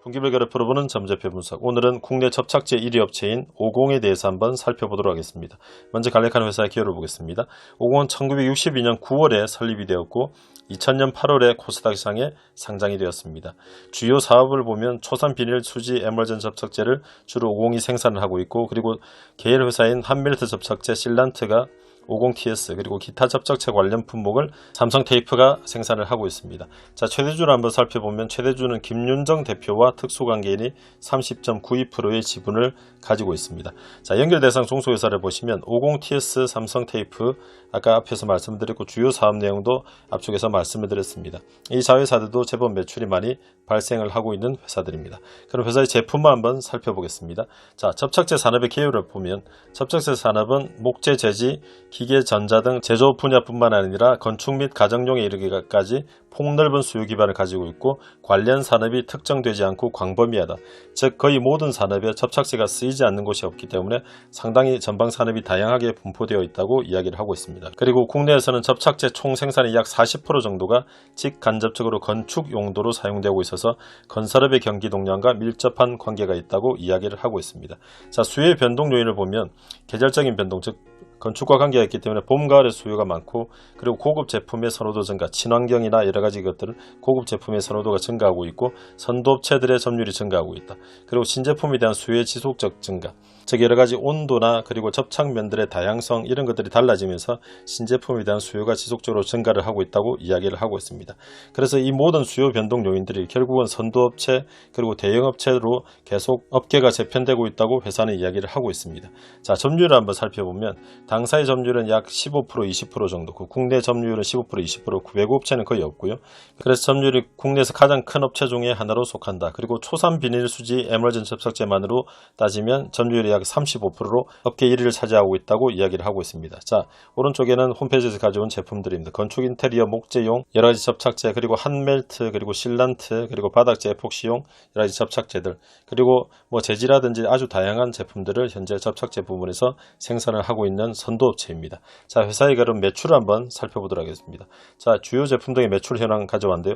분기별 그래프로 보는 점재표 분석. 오늘은 국내 접착제 1위 업체인 오공에 대해서 한번 살펴보도록 하겠습니다. 먼저 간략한 회사의 기여를 보겠습니다. 오공은 1962년 9월에 설립이 되었고 2000년 8월에 코스닥 시장에 상장이 되었습니다. 주요 사업을 보면 초산 비닐 수지 에멀전 접착제를 주로 오공이 생산을 하고 있고, 그리고 계열 회사인 한멜트 접착제 실란트가 오공TS, 그리고 기타 접착제 관련 품목을 삼성테이프가 생산을 하고 있습니다. 자, 최대주를 한번 살펴보면 최대주는 김윤정 대표와 특수관계인이 30.92%의 지분을 가지고 있습니다. 자, 연결대상 종소회사를 보시면 오공TS, 삼성테이프, 아까 앞에서 말씀드렸고 주요 사업 내용도 앞쪽에서 말씀을 드렸습니다. 이 자회사들도 제법 매출이 많이 발생을 하고 있는 회사들입니다. 그럼 회사의 제품만 한번 살펴보겠습니다. 자, 접착제 산업의 개요를 보면 접착제 산업은 목재, 제지, 기계, 전자 등 제조업 분야뿐만 아니라 건축 및 가정용에 이르기까지 폭넓은 수요 기반을 가지고 있고, 관련 산업이 특정되지 않고 광범위하다. 즉 거의 모든 산업에 접착제가 쓰이지 않는 곳이 없기 때문에 상당히 전방 산업이 다양하게 분포되어 있다고 이야기를 하고 있습니다. 그리고 국내에서는 접착제 총 생산의 약 40% 정도가 직간접적으로 건축 용도로 사용되고 있어서 건설업의 경기 동향과 밀접한 관계가 있다고 이야기를 하고 있습니다. 자, 수요의 변동 요인을 보면 계절적인 변동, 즉 건축과 관계가 있기 때문에 봄, 가을에 수요가 많고, 그리고 고급 제품의 선호도 증가, 친환경이나 여러가지 것들은 고급 제품의 선호도가 증가하고 있고, 선도업체들의 점유율이 증가하고 있다. 그리고 신제품에 대한 수요의 지속적 증가, 즉 여러가지 온도나 그리고 접착면들의 다양성, 이런 것들이 달라지면서 신제품에 대한 수요가 지속적으로 증가를 하고 있다고 이야기를 하고 있습니다. 그래서 이 모든 수요 변동 요인들이 결국은 선도업체 그리고 대형업체로 계속 업계가 재편되고 있다고 회사는 이야기를 하고 있습니다. 자, 점유율을 한번 살펴보면 당사의 점유율은 약 15%, 20% 정도, 국내 점유율은 15%, 20%, 외국 업체는 거의 없고요. 그래서 점유율이 국내에서 가장 큰 업체 중에 하나로 속한다. 그리고 초산 비닐 수지 에멀전 접착제만으로 따지면 점유율이 약 35%로 업계 1위를 차지하고 있다고 이야기를 하고 있습니다. 자, 오른쪽에는 홈페이지에서 가져온 제품들입니다. 건축 인테리어 목재용 여러가지 접착제, 그리고 한멜트, 그리고 실란트, 그리고 바닥재 에폭시용 여러가지 접착제들, 그리고 재지라든지 아주 다양한 제품들을 현재 접착제 부문에서 생산을 하고 있는 선도업체입니다. 자, 회사의 그럼 매출을 한번 살펴보도록 하겠습니다. 자, 주요 제품 등의 매출 현황 가져왔는데요.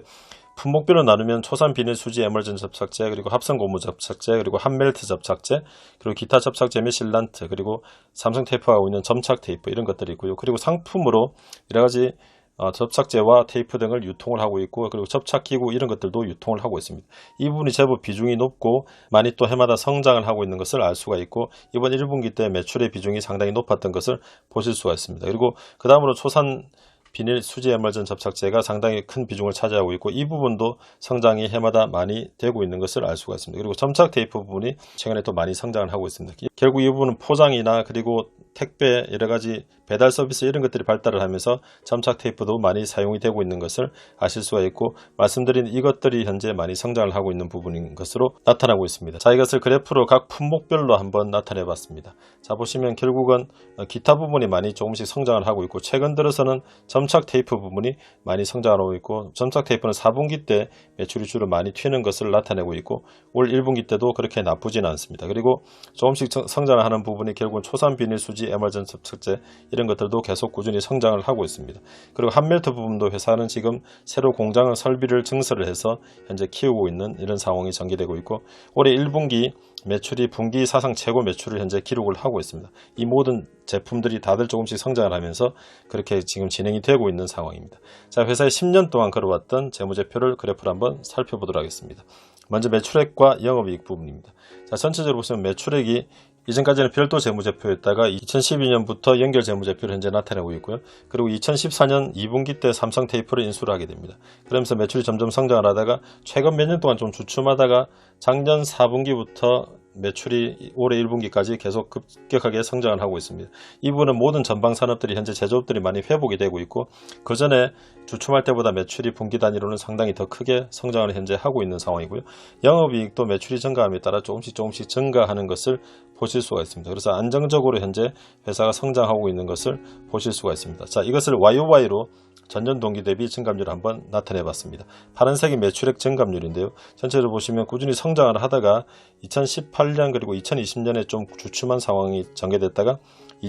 품목별로 나누면 초산 비닐 수지 에멀전 접착제, 그리고 합성 고무 접착제, 그리고 한멜트 접착제, 그리고 기타 접착제 및 실란트, 그리고 삼성 테이프가 하고 있는 점착 테이프, 이런 것들이 있고요. 그리고 상품으로 여러가지 접착제와 테이프 등을 유통을 하고 있고, 그리고 접착기구 이런 것들도 유통을 하고 있습니다. 이 부분이 제법 비중이 높고 많이 또 해마다 성장을 하고 있는 것을 알 수가 있고, 이번 1분기 때 매출의 비중이 상당히 높았던 것을 보실 수가 있습니다. 그리고 그 다음으로 초산 비닐 수지 에멀전 접착제가 상당히 큰 비중을 차지하고 있고, 이 부분도 성장이 해마다 많이 되고 있는 것을 알 수가 있습니다. 그리고 점착 테이프 부분이 최근에 또 많이 성장을 하고 있습니다. 결국 이 부분은 포장이나 그리고 택배, 여러가지 배달 서비스 이런 것들이 발달을 하면서 점착 테이프도 많이 사용이 되고 있는 것을 아실 수가 있고, 말씀드린 이것들이 현재 많이 성장을 하고 있는 부분인 것으로 나타나고 있습니다. 자, 이것을 그래프로 각 품목별로 한번 나타내 봤습니다. 자, 보시면 결국은 기타 부분이 많이 조금씩 성장을 하고 있고, 최근 들어서는 점착 테이프 부분이 많이 성장을 하고 있고, 점착 테이프는 4분기 때 매출이 주로 많이 튀는 것을 나타내고 있고, 올 1분기 때도 그렇게 나쁘지는 않습니다. 그리고 조금씩 성장을 하는 부분이 결국은 초산 비닐 수지 에멀전 접착제 이런 것들도 계속 꾸준히 성장을 하고 있습니다. 그리고 한멜트 부분도 회사는 지금 새로 공장을 설비를 증설을 해서 현재 키우고 있는 이런 상황이 전개되고 있고, 올해 1분기 매출이 분기 사상 최고 매출을 현재 기록을 하고 있습니다. 이 모든 제품들이 다들 조금씩 성장을 하면서 그렇게 지금 진행이 되고 있는 상황입니다. 자, 회사의 10년 동안 걸어왔던 재무제표를 그래프로 한번 살펴보도록 하겠습니다. 먼저 매출액과 영업이익 부분입니다. 자, 전체적으로 보시면 매출액이 이전까지는 별도 재무제표였다가 2012년부터 연결 재무제표를 현재 나타내고 있고요. 그리고 2014년 2분기 때 삼성 테이프를 인수를 하게 됩니다. 그러면서 매출이 점점 성장을 하다가 최근 몇 년 동안 좀 주춤하다가 작년 4분기부터 매출이 올해 1분기까지 계속 급격하게 성장을 하고 있습니다. 이 부분은 모든 전방 산업들이 현재 제조업들이 많이 회복이 되고 있고, 그 전에 주춤할 때보다 매출이 분기 단위로는 상당히 더 크게 성장을 현재 하고 있는 상황이고요. 영업이익도 매출이 증가함에 따라 조금씩 증가하는 것을 보실 수가 있습니다. 그래서 안정적으로 현재 회사가 성장하고 있는 것을 보실 수가 있습니다. 자, 이것을 YOY로 전년 동기 대비 증감률을 한번 나타내 봤습니다. 파란색이 매출액 증감률인데요. 전체적으로 보시면 꾸준히 성장을 하다가 2018년 그리고 2020년에 좀 주춤한 상황이 전개됐다가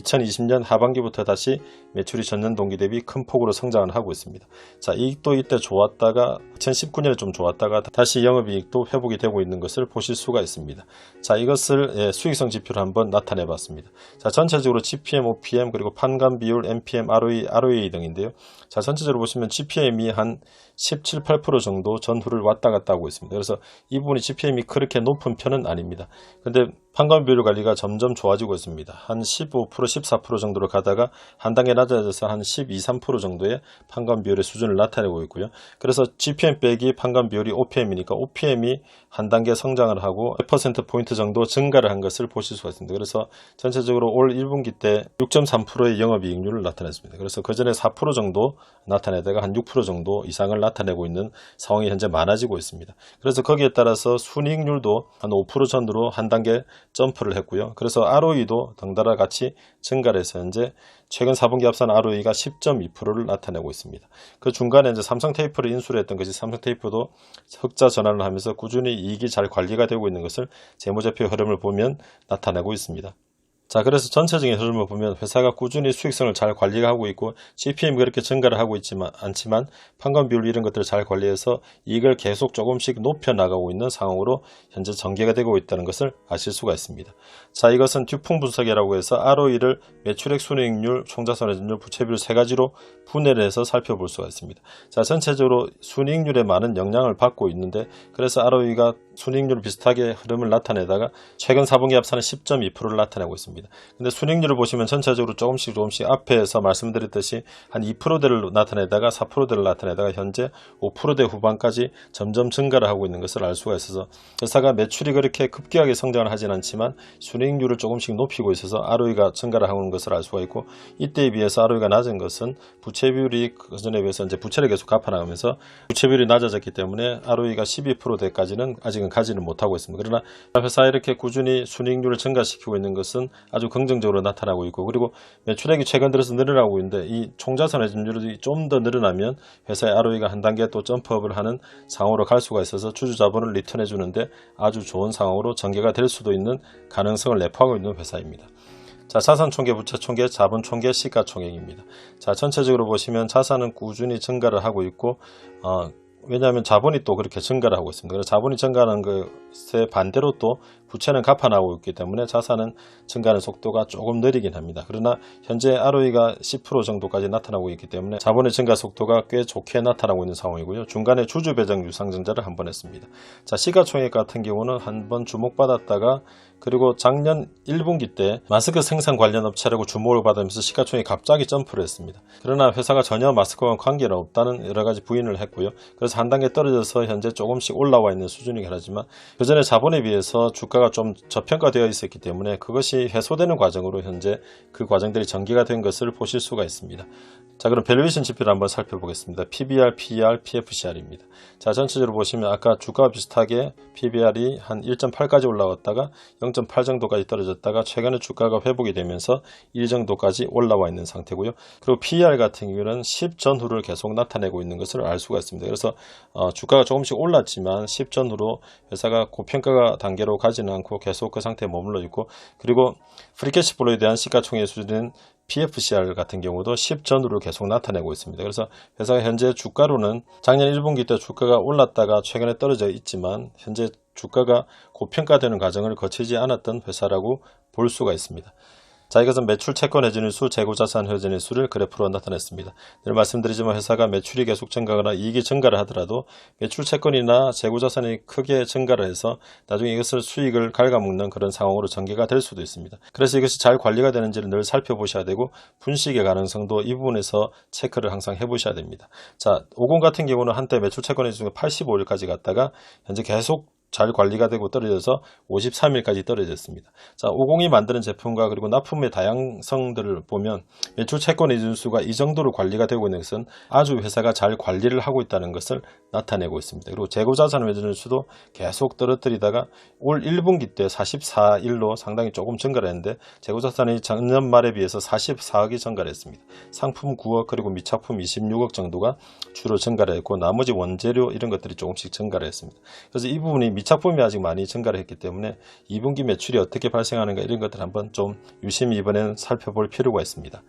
2020년 하반기부터 다시 매출이 전년 동기 대비 큰 폭으로 성장을 하고 있습니다. 자, 이익도 이때 좋았다가 2019년에 좀 좋았다가 다시 영업이익도 회복이 되고 있는 것을 보실 수가 있습니다. 자, 이것을 수익성 지표로 한번 나타내 봤습니다. 자, 전체적으로 GPM, OPM, 그리고 판관 비율, MPM, ROE 등인데요. 자, 전체적으로 보시면 GPM이 한 17, 8% 정도 전후를 왔다 갔다 하고 있습니다. 그래서 이 부분이 GPM이 그렇게 높은 편은 아닙니다. 근데 판관 비율 관리가 점점 좋아지고 있습니다. 한 15%, 14% 정도로 가다가 한 단계 낮아져서 한 12, 3% 정도의 판관 비율의 수준을 나타내고 있고요. 그래서 GPM 빼기 판관 비율이 OPM이니까 OPM이 한 단계 성장을 하고 100%포인트 정도 증가를 한 것을 보실 수가 있습니다. 그래서 전체적으로 올 1분기 때 6.3%의 영업이익률을 나타냈습니다. 그래서 그 전에 4% 정도 나타내다가 한 6% 정도 이상을 나타내고 있는 상황이 현재 많아지고 있습니다. 그래서 거기에 따라서 순이익률도 한 5% 전으로 한 단계 점프를 했고요. 그래서 ROE도 덩달아 같이 증가를 해서 현재 최근 4분기 합산 ROE가 10.2%를 나타내고 있습니다. 그 중간에 이제 삼성테이프를 인수를 했던 것이 삼성테이프도 흑자 전환을 하면서 꾸준히 이익이 잘 관리가 되고 있는 것을 재무제표 흐름을 보면 나타내고 있습니다. 자, 그래서 전체적인 흐름을 보면 회사가 꾸준히 수익성을 잘 관리하고 있고 GPM이 그렇게 증가를 하고 있지만 않지만 판관 비율 이런 것들을 잘 관리해서 이익을 계속 조금씩 높여 나가고 있는 상황으로 현재 전개가 되고 있다는 것을 아실 수가 있습니다. 자, 이것은 듀풍 분석이라고 해서 ROE를 매출액, 순이익률, 총자산회전율, 부채비율 세 가지로 분해를 해서 살펴볼 수가 있습니다. 자, 전체적으로 순이익률에 많은 영향을 받고 있는데 그래서 ROE가 순이익률 비슷하게 흐름을 나타내다가 최근 4분기 합산은 10.2%를 나타내고 있습니다. 근데 순이익률을 보시면 전체적으로 조금씩 앞에서 말씀드렸듯이 한 2%대를 나타내다가 4%대를 나타내다가 현재 5%대 후반까지 점점 증가를 하고 있는 것을 알 수가 있어서 회사가 매출이 그렇게 급격하게 성장을 하진 않지만 순이익률을 조금씩 높이고 있어서 ROE가 증가를 하고 있는 것을 알 수가 있고 이때에 비해서 ROE가 낮은 것은 부채 비율이 그전에 비해서 이제 부채를 계속 갚아나가면서 부채 비율이 낮아졌기 때문에 ROE가 12%대까지는 아직은 가지는 못하고 있습니다. 그러나 회사가 이렇게 꾸준히 순이익률을 증가시키고 있는 것은 아주 긍정적으로 나타나고 있고 그리고 매출액이 최근 들어서 늘어나고 있는데 이 총자산 회전율이 좀 더 늘어나면 회사의 ROE가 한 단계 또 점프업을 하는 상황으로 갈 수가 있어서 주주 자본을 리턴해 주는데 아주 좋은 상황으로 전개가 될 수도 있는 가능성을 내포하고 있는 회사입니다. 자, 자산 총계, 부채 총계, 자본 총계, 시가총액입니다. 자, 전체적으로 보시면 자산은 꾸준히 증가를 하고 있고 왜냐하면 자본이 또 그렇게 증가를 하고 있습니다. 그래서 자본이 증가하는 것에 반대로 또 부채는 갚아나가고 있기 때문에 자산은 증가하는 속도가 조금 느리긴 합니다. 그러나 현재 ROE가 10% 정도까지 나타나고 있기 때문에 자본의 증가 속도가 꽤 좋게 나타나고 있는 상황이고요. 중간에 주주배정 유상증자를 한번 했습니다. 자, 시가총액 같은 경우는 한번 주목받았다가 그리고 작년 1분기 때 마스크 생산 관련 업체라고 주목을 받으면서 시가총액이 갑자기 점프를 했습니다. 그러나 회사가 전혀 마스크와 관계는 없다는 여러 가지 부인을 했고요. 그래서 한 단계 떨어져서 현재 조금씩 올라와 있는 수준이긴 하지만 그전에 자본에 비해서 주가가 좀 저평가되어 있었기 때문에 그것이 해소되는 과정으로 현재 그 과정들이 전개가 된 것을 보실 수가 있습니다. 자, 그럼 밸류에이션 지표를 한번 살펴보겠습니다. PBR, PER, PFCR입니다. 자, 전체적으로 보시면 아까 주가와 비슷하게 PBR이 한 1.8까지 올라왔다가 0.8 정도까지 떨어졌다가 최근에 주가가 회복이 되면서 1 정도까지 올라와 있는 상태고요. 그리고 PER 같은 경우는 10 전후를 계속 나타내고 있는 것을 알 수가 있습니다. 그래서 주가가 조금씩 올랐지만 10 전후로 회사가 고평가 단계로 가지는 않고 계속 그 상태에 머물러 있고 그리고 프리캐시플로에 대한 시가총액 수준은 PFCR 같은 경우도 10 전후를 계속 나타내고 있습니다. 그래서 회사가 현재 주가로는 작년 1분기 때 주가가 올랐다가 최근에 떨어져 있지만 현재 주가가 고평가되는 과정을 거치지 않았던 회사라고 볼 수가 있습니다. 자, 이것은 매출 채권 회전일수, 재고자산 회전일수를 그래프로 나타냈습니다. 늘 말씀드리지만 회사가 매출이 계속 증가하거나 이익이 증가를 하더라도 매출 채권이나 재고자산이 크게 증가를 해서 나중에 이것을 수익을 갉아먹는 그런 상황으로 전개가 될 수도 있습니다. 그래서 이것이 잘 관리가 되는지를 늘 살펴보셔야 되고 분식의 가능성도 이 부분에서 체크를 항상 해보셔야 됩니다. 자, 50 같은 경우는 한때 매출 채권 회전일수가 85일까지 갔다가 현재 계속 잘 관리가 되고 떨어져서 53일까지 떨어졌습니다. 자, 50이 만드는 제품과 그리고 납품의 다양성들을 보면 매출 채권 회전수가 이 정도로 관리가 되고 있는 것은 아주 회사가 잘 관리를 하고 있다는 것을 나타내고 있습니다. 그리고 재고자산 회전수도 계속 떨어뜨리다가 올 1분기 때 44일로 상당히 조금 증가를 했는데 재고자산이 작년 말에 비해서 44억이 증가를 했습니다. 상품 9억 그리고 미착품 26억 정도가 주로 증가를 했고 나머지 원재료 이런 것들이 조금씩 증가를 했습니다. 그래서 이 부분이 미착품이 아직 많이 증가를 했기 때문에 2분기 매출이 어떻게 발생하는가 이런 것들 한번 좀 유심히 이번에는 살펴볼 필요가 있습니다.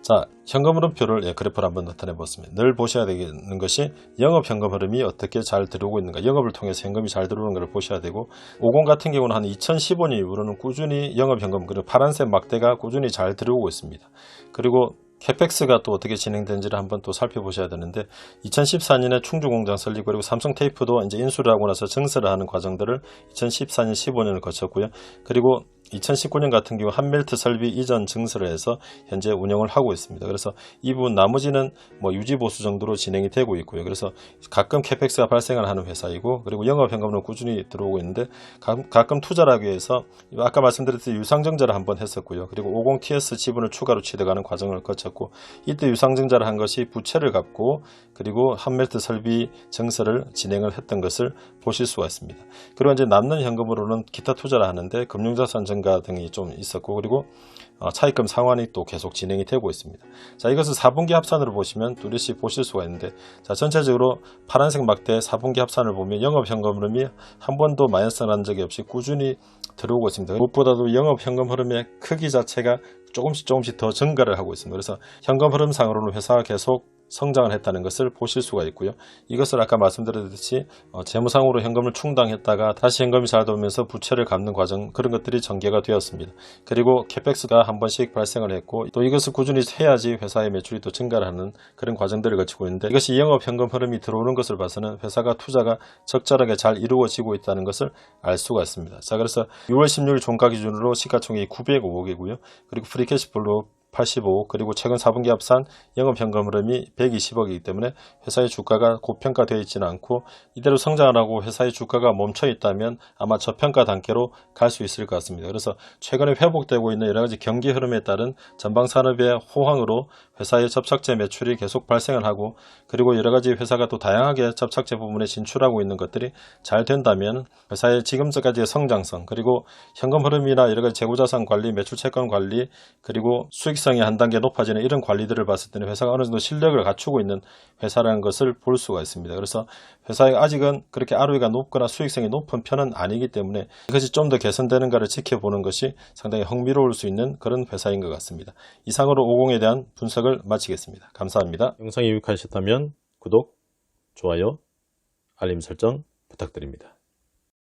자, 현금 흐름표를 그래프를 한번 나타내 보았습니다. 늘 보셔야 되는 것이 영업 현금 흐름이 어떻게 잘 들어오고 있는가, 영업을 통해서 현금이 잘 들어오는 것을 보셔야 되고, 50 같은 경우는 한 2015년 이후로는 꾸준히 영업 현금, 그리고 파란색 막대가 꾸준히 잘 들어오고 있습니다. 그리고 캐펙스가 또 어떻게 진행된지를 한번 또 살펴보셔야 되는데, 2014년에 충주 공장 설립, 그리고 삼성 테이프도 이제 인수를 하고 나서 증설을 하는 과정들을 2014년, 15년을 거쳤고요. 그리고 2019년 같은 경우 한멜트 설비 이전 증설을 해서 현재 운영을 하고 있습니다. 그래서 이 부분 나머지는 뭐 유지 보수 정도로 진행이 되고 있고요. 그래서 가끔 캐펙스가 발생을 하는 회사이고, 그리고 영업 현금은 꾸준히 들어오고 있는데, 가끔 투자를 하기 위해서 아까 말씀드렸듯이 유상증자를 한번 했었고요. 그리고 50TS 지분을 추가로 취득하는 과정을 거쳤고, 이때 유상증자를 한 것이 부채를 갚고, 그리고 한멜트 설비 증설을 진행을 했던 것을 보실 수가 있습니다. 그리고 이제 남는 현금으로는 기타 투자를 하는데 금융자산 증가 등이 좀 있었고, 그리고 차입금 상환이 또 계속 진행이 되고 있습니다. 자, 이것을 4분기 합산으로 보시면 뚜렷이 보실 수가 있는데, 자, 전체적으로 파란색 막대 4분기 합산을 보면 영업 현금 흐름이 한 번도 마이너스 난 적이 없이 꾸준히 들어오고 있습니다. 무엇보다도 영업 현금 흐름의 크기 자체가 조금씩 더 증가를 하고 있습니다. 그래서 현금 흐름상으로는 회사가 계속 성장을 했다는 것을 보실 수가 있고요. 이것을 아까 말씀드렸듯이 재무상으로 현금을 충당했다가 다시 현금이 잘 돌면서 부채를 갚는 과정, 그런 것들이 전개가 되었습니다. 그리고 캐펙스가 한 번씩 발생을 했고, 또 이것을 꾸준히 해야지 회사의 매출이 또 증가를 하는 그런 과정들을 거치고 있는데, 이것이 영업 현금 흐름이 들어오는 것을 봐서는 회사가 투자가 적절하게 잘 이루어지고 있다는 것을 알 수가 있습니다. 자, 그래서 6월 16일 종가 기준으로 시가총액이 905억이고요. 그리고 프리캐시플로 85억, 그리고 최근 4분기 합산 영업 현금 흐름이 120억이기 때문에 회사의 주가가 고평가되어 있지는 않고, 이대로 성장을 하고 회사의 주가가 멈춰 있다면 아마 저평가 단계로 갈 수 있을 것 같습니다. 그래서 최근에 회복되고 있는 여러 가지 경기 흐름에 따른 전방 산업의 호황으로 회사의 접착제 매출이 계속 발생을 하고, 그리고 여러 가지 회사가 또 다양하게 접착제 부분에 진출하고 있는 것들이 잘 된다면 회사의 지금까지의 성장성, 그리고 현금 흐름이나 여러 가지 재고자산 관리, 매출 채권 관리, 그리고 수익성이 한 단계 높아지는 이런 관리들을 봤을 때는 회사가 어느 정도 실력을 갖추고 있는 회사라는 것을 볼 수가 있습니다. 그래서 회사가 아직은 그렇게 ROE가 높거나 수익성이 높은 편은 아니기 때문에 이것이 좀 더 개선되는가를 지켜보는 것이 상당히 흥미로울 수 있는 그런 회사인 것 같습니다. 이상으로 50에 대한 분석을 마치겠습니다. 감사합니다. 영상이 유익하셨다면 구독, 좋아요, 알림 설정 부탁드립니다.